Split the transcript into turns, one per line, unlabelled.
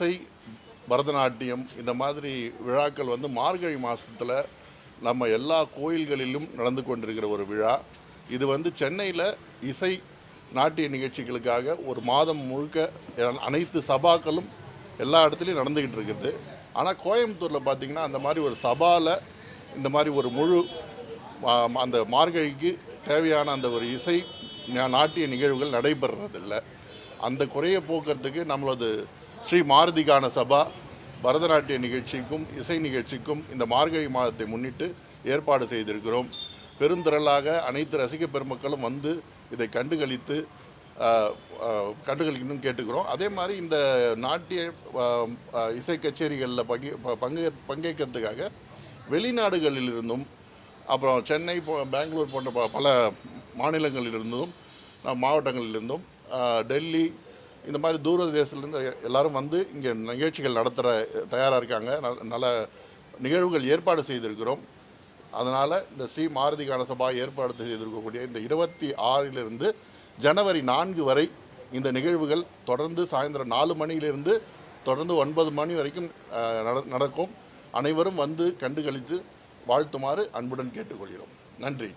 இசை, பரதநாட்டியம் இந்த மாதிரி விழாக்கள் வந்து மார்கழி மாதத்தில் நம்ம எல்லா கோயில்களிலும் நடந்து கொண்டிருக்கிற ஒரு விழா. இது வந்து சென்னையில் இசை நாட்டிய நிகழ்ச்சிகளுக்காக ஒரு மாதம் முழுக்க அனைத்து சபாக்களும் எல்லா இடத்துலையும் நடந்துக்கிட்டு இருக்குது. ஆனால் கோயம்புத்தூரில் பார்த்திங்கன்னா அந்த மாதிரி ஒரு சபாவில் இந்த மாதிரி ஒரு முழு அந்த மார்கழிக்கு தேவையான அந்த ஒரு இசை நாட்டிய நிகழ்வுகள் நடைபெறதில்லை. அந்த குறையை போக்குறதுக்கு நம்மளது ஸ்ரீ மாருதி கான சபா பரதநாட்டிய நிகழ்ச்சிக்கும் இசை நிகழ்ச்சிக்கும் இந்த மார்கழி மாதத்தை முன்னிட்டு ஏற்பாடு செய்திருக்கிறோம். பெருந்திரளாக அனைத்து ரசிக பெருமக்களும் வந்து இதை கண்டுகளிக்கணும்னு கேட்டுக்கிறோம். அதே மாதிரி இந்த நாட்டிய இசை கச்சேரிகளில் பங்கேற்கிறதுக்காக வெளிநாடுகளிலிருந்தும் அப்புறம் சென்னை, பெங்களூர் போன்ற பல மாநிலங்களிலிருந்தும் மாவட்டங்களிலிருந்தும் டெல்லி இந்த மாதிரி தூர தேசத்துலேருந்து எல்லோரும் வந்து இங்கே நிகழ்ச்சிகள் நடத்துகிற தயாராக இருக்காங்க. நல்ல நிகழ்வுகள் ஏற்பாடு செய்திருக்கிறோம். அதனால் இந்த ஸ்ரீ மாருதி கான சபா ஏற்பாடு செய்திருக்கக்கூடிய இந்த 26 ஜனவரி 4 வரை இந்த நிகழ்வுகள் தொடர்ந்து சாயந்தரம் 4 மணியிலிருந்து தொடர்ந்து 9 மணி வரைக்கும் நடக்கும். அனைவரும் வந்து கண்டுகளித்து வாழ்த்துமாறு அன்புடன் கேட்டுக்கொள்கிறோம். நன்றி.